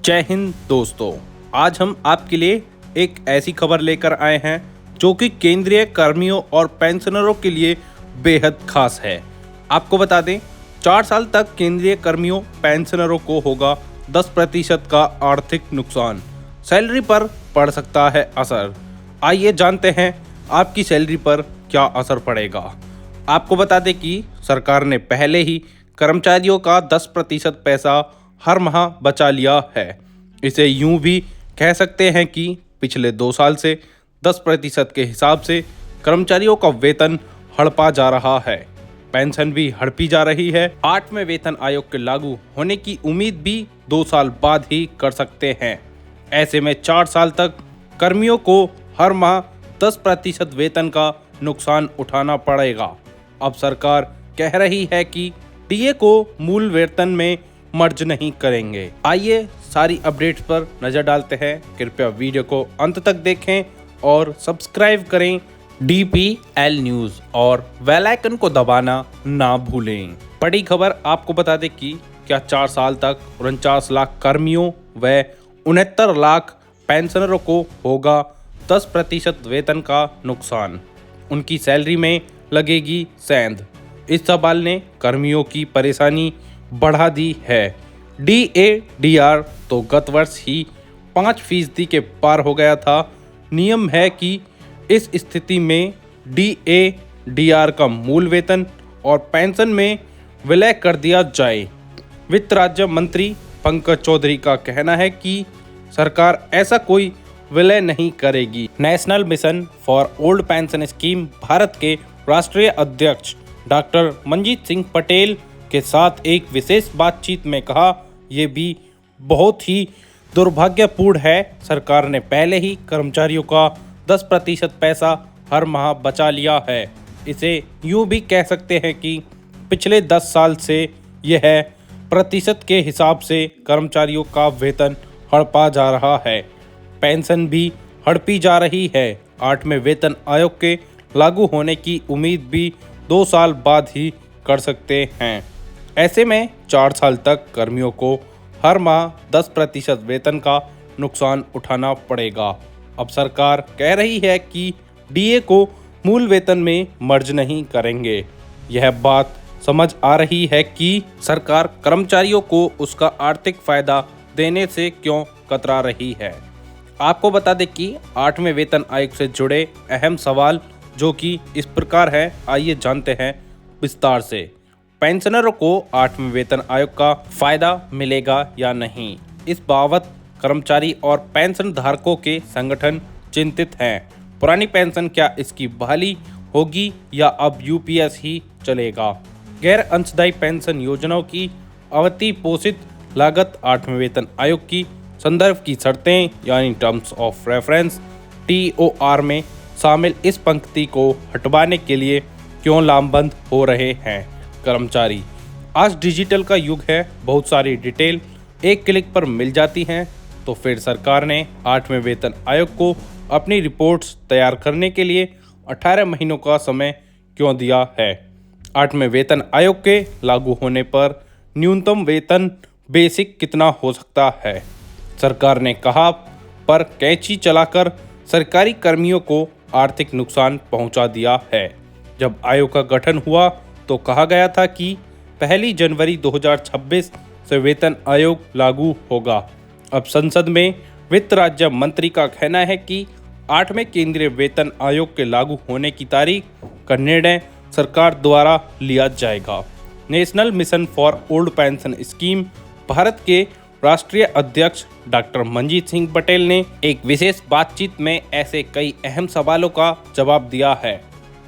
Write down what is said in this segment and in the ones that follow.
जय हिंद दोस्तों। आज हम आपके लिए एक ऐसी खबर लेकर आए हैं जो कि केंद्रीय कर्मियों और पेंशनरों के लिए बेहद खास है। आपको बता दें, 4 साल तक केंद्रीय कर्मियों पेंशनरों को होगा 10% का आर्थिक नुकसान। सैलरी पर पड़ सकता है असर। आइए जानते हैं आपकी सैलरी पर क्या असर पड़ेगा। आपको बता दें कि सरकार ने पहले ही कर्मचारियों का 10% पैसा हर माह बचा लिया है। इसे यूं भी कह सकते हैं कि पिछले 2 साल से 10% के हिसाब से कर्मचारियों का वेतन हड़पा जा रहा है। पेंशन भी हड़पी जा रही है। 8वें वेतन आयोग के लागू होने की उम्मीद भी 2 साल बाद ही कर सकते हैं। ऐसे में 4 साल तक कर्मियों को हर माह 10% वेतन का नुकसान उठाना पड़ेगा। अब सरकार कह रही है कि डीए को मूल वेतन में मर्ज नहीं करेंगे। आइए सारी अपडेट्स पर नजर डालते हैं। कृपया वीडियो को अंत तक देखें और सब्सक्राइब करें DPL न्यूज और बेल आइकन को दबाना ना भूलें। बड़ी खबर आपको बता दें कि क्या 4 साल तक 49 लाख कर्मियों व 69 लाख पेंशनरों को होगा 10% वेतन का नुकसान। उनकी सैलरी में लगेगी सेंध। इस सवाल ने कर्मियों की परेशानी बढ़ा दी है। DADR तो गत वर्ष ही 5% के पार हो गया था। नियम है कि इस स्थिति में DADR का मूल वेतन और पेंशन में विलय कर दिया जाए। वित्त राज्य मंत्री पंकज चौधरी का कहना है कि सरकार ऐसा कोई विलय नहीं करेगी। National mission for old pension scheme Bharat के राष्ट्रीय अध्यक्ष डॉक्टर मंजीत सिंह पटेल के साथ एक विशेष बातचीत में कहा, ये भी बहुत ही दुर्भाग्यपूर्ण है। सरकार ने पहले ही कर्मचारियों का 10% पैसा हर माह बचा लिया है। इसे यूं भी कह सकते हैं कि पिछले 10 साल से यह प्रतिशत के हिसाब से कर्मचारियों का वेतन हड़पा जा रहा है। पेंशन भी हड़पी जा रही है। 8वें वेतन आयोग के लागू होने की उम्मीद भी 2 साल बाद ही कर सकते हैं। ऐसे में 4 साल तक कर्मियों को हर माह 10% वेतन का नुकसान उठाना पड़ेगा। अब सरकार कह रही है कि डीए को मूल वेतन में मर्ज नहीं करेंगे। यह बात समझ आ रही है कि सरकार कर्मचारियों को उसका आर्थिक फायदा देने से क्यों कतरा रही है। आपको बता दें कि 8वें वेतन आयोग से जुड़े अहम सवाल जो कि इस प्रकार है, आइए जानते हैं विस्तार से। पेंशनरों को 8वें वेतन आयोग का फायदा मिलेगा या नहीं, इस बाबत कर्मचारी और पेंशन धारकों के संगठन चिंतित हैं। पुरानी पेंशन क्या इसकी बहाली होगी या अब यूपीएस ही चलेगा। गैर अंशदायी पेंशन योजनाओं की अवधि पोषित लागत 8वें वेतन आयोग की संदर्भ की शर्तें यानी टर्म्स ऑफ रेफरेंस TOR में शामिल इस पंक्ति को हटवाने के लिए क्यों लामबंद हो रहे हैं कर्मचारी। आज डिजिटल का युग है, बहुत सारी डिटेल एक क्लिक पर मिल जाती हैं। तो फिर सरकार ने 8वें वेतन आयोग को अपनी रिपोर्ट्स तैयार करने के लिए 18 महीनों का समय क्यों दिया है। 8वें वेतन आयोग के लागू होने पर न्यूनतम वेतन बेसिक कितना हो सकता है। सरकार ने कहा पर कैंची चलाकर सरकारी कर्मियों को आर्थिक नुकसान पहुंचा दिया है। जब आयोग का गठन हुआ तो कहा गया था कि 1 जनवरी 2026 से वेतन आयोग लागू होगा। अब संसद में वित्त राज्य मंत्री का कहना है कि 8वें केंद्रीय वेतन आयोग के लागू होने की तारीख का निर्णय सरकार द्वारा लिया जाएगा। National mission for old pension scheme Bharat के राष्ट्रीय अध्यक्ष डॉक्टर मंजीत सिंह पटेल ने एक विशेष बातचीत में ऐसे कई अहम सवालों का जवाब दिया है।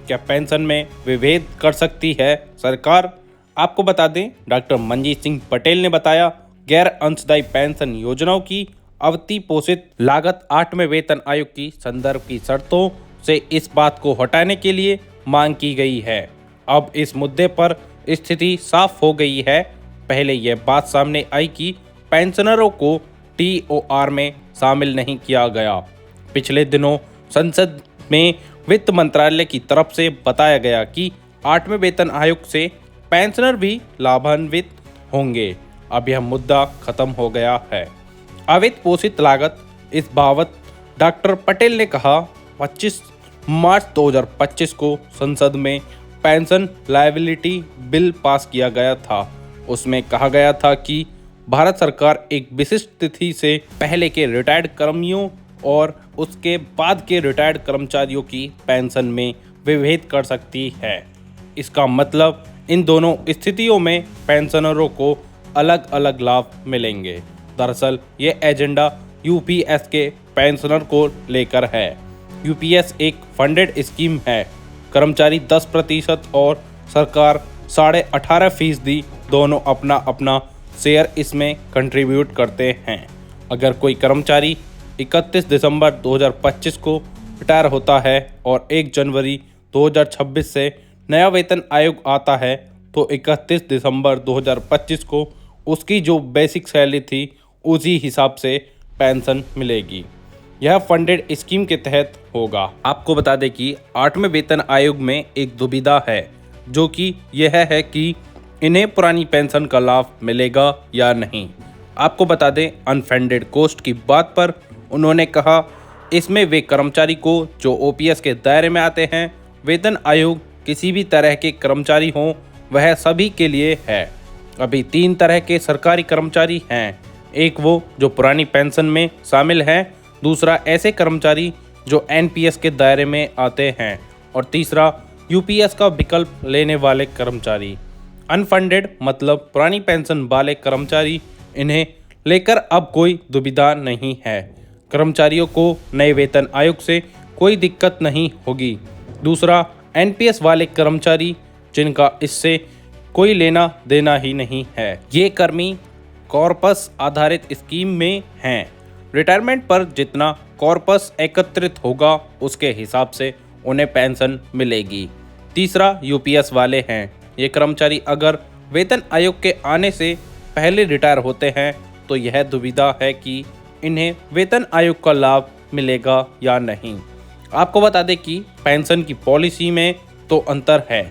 क्या पेंशन में विभेद कर सकती है सरकार? आपको बता दें, डॉक्टर मंजीत सिंह पटेल ने बताया, गैर अंशदायी पेंशन योजनाओं की अवधि पोषित लागत 8वें वेतन आयोग की संदर्भ की शर्तों से इस बात को हटाने के लिए मांग की गई है। अब इस मुद्दे पर स्थिति साफ हो गई है। पहले यह बात सामने आई कि पेंशनरों को TOR में शामिल नहीं किया गया। पिछले दिनों संसद में वित्त मंत्रालय की तरफ से बताया गया कि 8वें वेतन आयोग से पेंशनर भी लाभान्वित होंगे। अब यह मुद्दा खत्म हो गया है। अवित पोषित लागत। इस बाबत डॉक्टर पटेल ने कहा 25 मार्च 2025 को संसद में पेंशन लायबिलिटी बिल पास किया गया था। उसमें कहा गया था कि भारत सरकार एक विशिष्ट तिथि से पहले के रिटायर्ड कर्मियों और उसके बाद के रिटायर्ड कर्मचारियों की पेंशन में विभेद कर सकती है। इसका मतलब इन दोनों स्थितियों में पेंशनरों को अलग अलग लाभ मिलेंगे। दरअसल ये एजेंडा यूपीएस के पेंशनर को लेकर है। यूपीएस एक फंडेड स्कीम है। कर्मचारी 10% और सरकार 18.5% दोनों अपना अपना शेयर इसमें कंट्रीब्यूट करते हैं। अगर कोई कर्मचारी 31 दिसंबर 2025 को रिटायर होता है और 1 जनवरी 2026 से नया वेतन आयोग आता है तो 31 दिसंबर 2025 को उसकी जो बेसिक सैलरी थी उसी हिसाब से पेंशन मिलेगी। यह फंडेड स्कीम के तहत होगा। आपको बता दें कि 8वें वेतन आयोग में एक दुविधा है, जो कि यह है कि इन्हें पुरानी पेंशन का लाभ मिलेगा या नहीं। आपको बता दें अनफंडेड कॉस्ट की बात पर उन्होंने कहा इसमें वे कर्मचारी को जो ओपीएस के दायरे में आते हैं, वेतन आयोग किसी भी तरह के कर्मचारी हों वह सभी के लिए है। अभी 3 तरह के सरकारी कर्मचारी हैं। एक वो जो पुरानी पेंशन में शामिल हैं, दूसरा ऐसे कर्मचारी जो एनपीएस के दायरे में आते हैं और तीसरा यूपीएस का विकल्प लेने वाले कर्मचारी। अनफंडेड मतलब पुरानी पेंशन वाले कर्मचारी, इन्हें लेकर अब कोई दुविधा नहीं है। कर्मचारियों को नए वेतन आयोग से कोई दिक्कत नहीं होगी। दूसरा एनपीएस वाले कर्मचारी जिनका इससे कोई लेना देना ही नहीं है। ये कर्मी कॉर्पस आधारित स्कीम में हैं। रिटायरमेंट पर जितना कॉर्पस एकत्रित होगा उसके हिसाब से उन्हें पेंशन मिलेगी। तीसरा यूपीएस वाले हैं। ये कर्मचारी अगर वेतन आयोग के आने से पहले रिटायर होते हैं तो यह दुविधा है कि इन्हें वेतन आयोग का लाभ मिलेगा या नहीं। आपको बता दें कि पेंशन की पॉलिसी में तो अंतर है।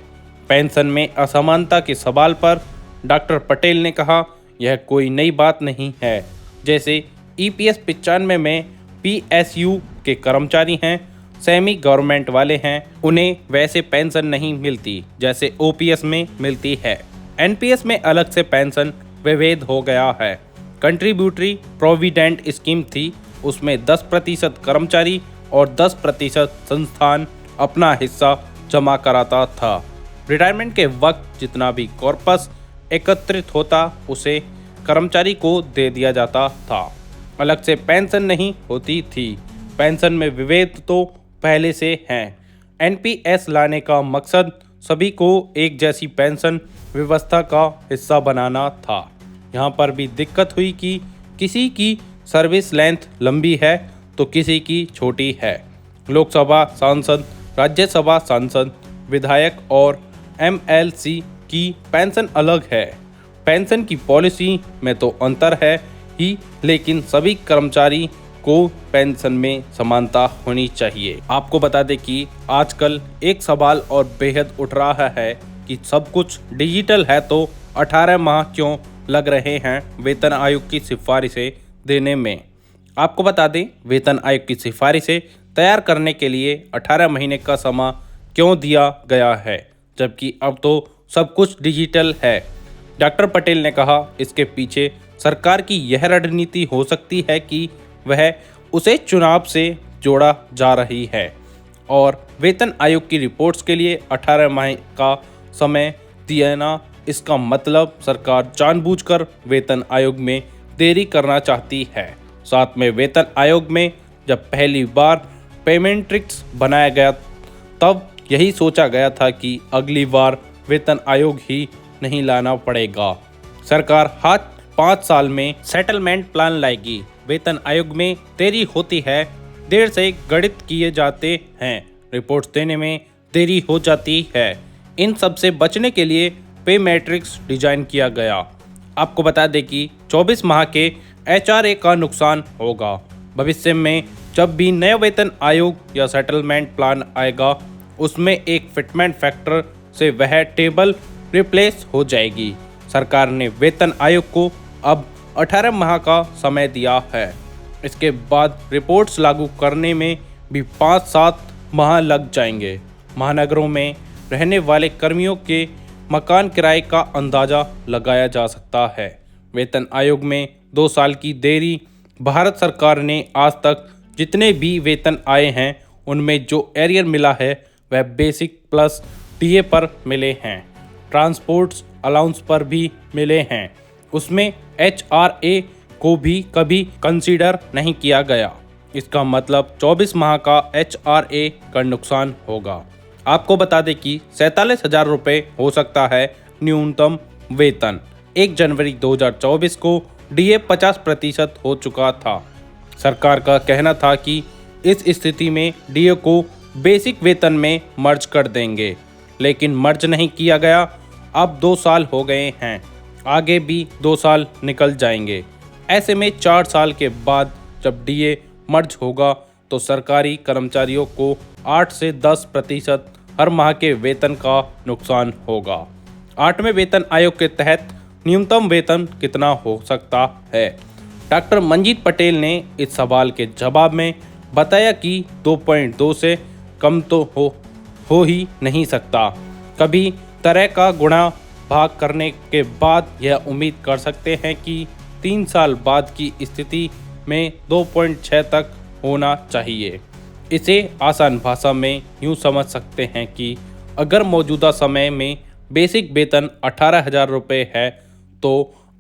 पेंशन में असमानता के सवाल पर डॉक्टर पटेल ने कहा यह कोई नई बात नहीं है। जैसे ईपीएस 95 में पीएसयू के कर्मचारी हैं, सेमी गवर्नमेंट वाले हैं, उन्हें वैसे पेंशन नहीं मिलती जैसे ओपीएस में मिलती है। एनपीएस में अलग से पेंशन विभेद हो गया है। कंट्रीब्यूटरी प्रोविडेंट स्कीम थी, उसमें 10% कर्मचारी और 10% संस्थान अपना हिस्सा जमा कराता था। रिटायरमेंट के वक्त जितना भी कॉर्पस एकत्रित होता उसे कर्मचारी को दे दिया जाता था। अलग से पेंशन नहीं होती थी। पेंशन में विभेद तो पहले से हैं। एनपीएस लाने का मकसद सभी को एक जैसी पेंशन व्यवस्था का हिस्सा बनाना था। यहाँ पर भी दिक्कत हुई कि किसी की सर्विस लेंथ लंबी है तो किसी की छोटी है। लोकसभा सांसद, राज्यसभा सांसद, विधायक और एमएलसी की पेंशन अलग है। पेंशन की पॉलिसी में तो अंतर है ही, लेकिन सभी कर्मचारी को पेंशन में समानता होनी चाहिए। आपको बता दें कि आजकल एक सवाल और बेहद उठ रहा है कि सब कुछ डिजिटल है तो 18 माह क्यों लग रहे हैं वेतन आयोग की सिफारिशें देने में। आपको बता दें वेतन आयोग की सिफारिशें तैयार करने के लिए 18 महीने का समय क्यों दिया गया है, जबकि अब तो सब कुछ डिजिटल है। डॉक्टर पटेल ने कहा इसके पीछे सरकार की यह रणनीति हो सकती है कि वह उसे चुनाव से जोड़ा जा रही है और वेतन आयोग की रिपोर्ट्स के लिए 18 माह का समय देना, इसका मतलब सरकार जानबूझकर वेतन आयोग में देरी करना चाहती है। साथ में वेतन आयोग में जब पहली बार पेमेंट्रिक्स बनाया गया तब यही सोचा गया था कि अगली बार वेतन आयोग ही नहीं लाना पड़ेगा। सरकार हर 5 साल में सेटलमेंट प्लान लाएगी। वेतन आयोग में देरी होती है, देर से गणित किए जाते हैं, रिपोर्ट्स देने में देरी हो जाती है। इन सब से बचने के लिए पे मैट्रिक्स डिजाइन किया गया। आपको बता दें कि 24 माह के एचआरए का नुकसान होगा। भविष्य में जब भी नया वेतन आयोग या सेटलमेंट प्लान आएगा उसमें एक फिटमेंट फैक्टर से वह टेबल रिप्लेस हो जाएगी। सरकार ने वेतन आयोग को अब 18 माह का समय दिया है। इसके बाद रिपोर्ट्स लागू करने में भी 5-7 माह लग जाएंगे। महानगरों में रहने वाले कर्मियों के मकान किराए का अंदाजा लगाया जा सकता है। वेतन आयोग में 2 साल की देरी। भारत सरकार ने आज तक जितने भी वेतन आए हैं उनमें जो एरियर मिला है वह बेसिक प्लस डीए पर मिले हैं। ट्रांसपोर्ट्स अलाउंस पर भी मिले हैं। उसमें एचआरए को भी कभी कंसीडर नहीं किया गया। इसका मतलब 24 माह का एचआरए का नुकसान होगा। आपको बता दें कि 47,000 रुपये हो सकता है न्यूनतम वेतन। 1 जनवरी 2024 को डीए 50% हो चुका था। सरकार का कहना था कि इस स्थिति में डीए को बेसिक वेतन में मर्ज कर देंगे, लेकिन मर्ज नहीं किया गया। अब 2 साल हो गए हैं, आगे भी 2 साल निकल जाएंगे। ऐसे में 4 साल के बाद जब डीए मर्ज होगा तो सरकारी कर्मचारियों को 8 से 10% हर माह के वेतन का नुकसान होगा। 8वें वेतन आयोग के तहत न्यूनतम वेतन कितना हो सकता है? डॉक्टर मंजीत पटेल ने इस सवाल के जवाब में बताया कि 2.2 से कम तो हो ही नहीं सकता। कभी तरह का गुणा भाग करने के बाद यह उम्मीद कर सकते हैं कि 3 साल बाद की स्थिति में 2.6 तक होना चाहिए। इसे आसान भाषा में यूँ समझ सकते हैं कि अगर मौजूदा समय में बेसिक वेतन 18,000 रुपये है तो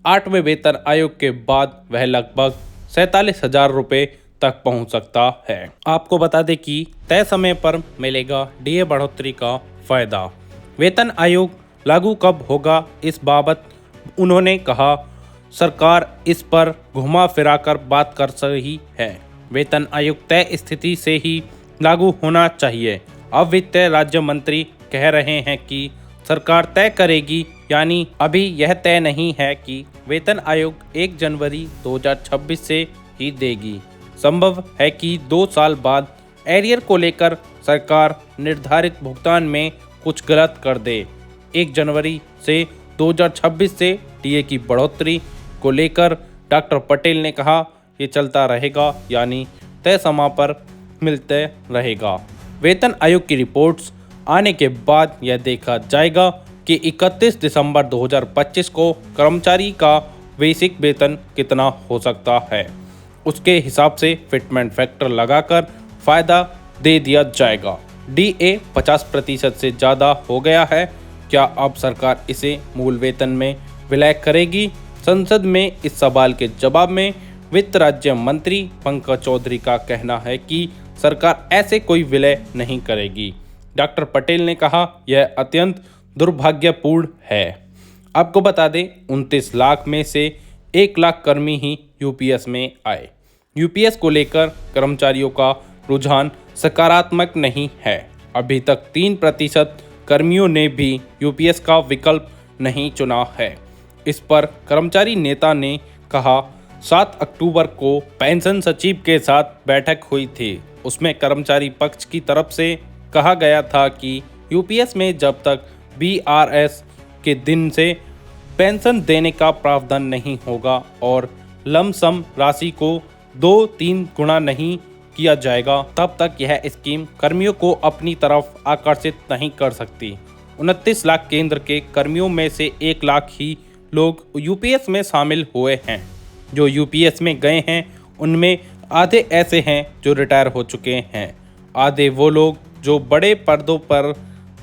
8वें वेतन आयोग के बाद वह लगभग 47,000 रुपये तक पहुंच सकता है। आपको बता दें कि तय समय पर मिलेगा डीए बढ़ोतरी का फायदा। वेतन आयोग लागू कब होगा, इस बाबत उन्होंने कहा, सरकार इस पर घुमा फिराकर बात कर रही है। वेतन आयोग तय स्थिति से ही लागू होना चाहिए। अब वित्त राज्य मंत्री कह रहे हैं कि सरकार तय करेगी, यानी अभी यह तय नहीं है कि वेतन आयोग 1 जनवरी 2026 से ही देगी। संभव है कि 2 साल बाद एरियर को लेकर सरकार निर्धारित भुगतान में कुछ गलत कर दे। 1 जनवरी से 2026 से डीए की बढ़ोतरी को लेकर डॉक्टर पटेल ने कहा, ये चलता रहेगा, यानी तय समय पर मिलते रहेगा। वेतन आयोग की रिपोर्ट्स आने के बाद यह देखा जाएगा कि 31 दिसंबर 2025 को कर्मचारी का बेसिक वेतन कितना हो सकता है। उसके हिसाब से फिटमेंट फैक्टर लगाकर फ़ायदा दे दिया जाएगा। डीए 50% से ज़्यादा हो गया है। क्या अब सरकार इसे मूल वेतन में विलय करेगी? संसद में इस सवाल के जवाब में वित्त राज्य मंत्री पंकज चौधरी का कहना है कि सरकार ऐसे कोई विलय नहीं करेगी। डॉक्टर पटेल ने कहा, यह अत्यंत दुर्भाग्यपूर्ण है। आपको बता दें, 29 लाख में से 1 लाख कर्मी ही यूपीएस में आए। यूपीएस को लेकर कर्मचारियों का रुझान सकारात्मक नहीं है। अभी तक 3% कर्मियों ने भी यूपीएस का विकल्प नहीं चुना है। इस पर कर्मचारी नेता ने कहा, 7 अक्टूबर को पेंशन सचिव के साथ बैठक हुई थी। उसमें कर्मचारी पक्ष की तरफ से कहा गया था कि यूपीएस में जब तक बीआरएस के दिन से पेंशन देने का प्रावधान नहीं होगा और लमसम राशि को 2-3 गुना नहीं किया जाएगा, तब तक यह स्कीम कर्मियों को अपनी तरफ आकर्षित नहीं कर सकती। 29 लाख केंद्र के कर्मियों में से 1 लाख ही लोग यूपीएस में शामिल हुए हैं। जो यूपीएस में गए हैं उनमें आधे ऐसे हैं जो रिटायर हो चुके हैं। आधे वो लोग जो बड़े पर्दों पर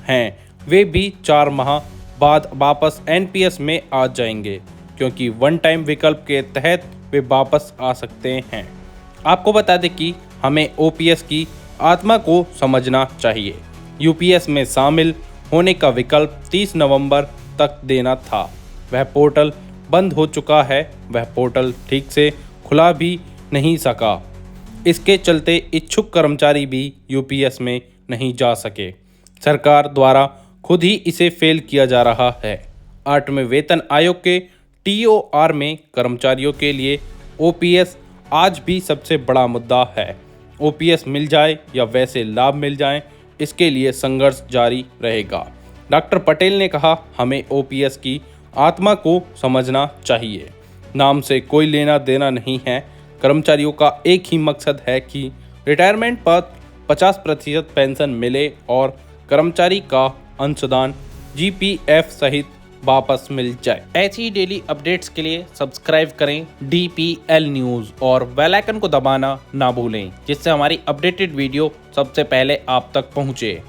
हैं, वे भी 4 माह बाद वापस एनपीएस में आ जाएंगे, क्योंकि वन टाइम विकल्प के तहत वे वापस आ सकते हैं। आपको बता दें कि हमें ओपीएस की आत्मा को समझना चाहिए। यूपीएस में शामिल होने का विकल्प 30 नवंबर तक देना था। वह पोर्टल बंद हो चुका है। वह पोर्टल ठीक से खुला भी नहीं सका। इसके चलते इच्छुक कर्मचारी भी यूपीएस में नहीं जा सके। सरकार द्वारा खुद ही इसे फेल किया जा रहा है। 8वें वेतन आयोग के टीओआर में कर्मचारियों के लिए ओपीएस आज भी सबसे बड़ा मुद्दा है। ओपीएस मिल जाए या वैसे लाभ मिल जाए, इसके लिए संघर्ष जारी रहेगा। डॉक्टर पटेल ने कहा, हमें ओपीएस की आत्मा को समझना चाहिए। नाम से कोई लेना देना नहीं है। कर्मचारियों का एक ही मकसद है कि रिटायरमेंट पर 50% पेंशन मिले और कर्मचारी का अंशदान जीपीएफ सहित वापस मिल जाए। ऐसी डेली अपडेट्स के लिए सब्सक्राइब करें DPL न्यूज़ और बेल आइकन को दबाना ना भूलें, जिससे हमारी अपडेटेड वीडियो सबसे पहले आप तक पहुंचे।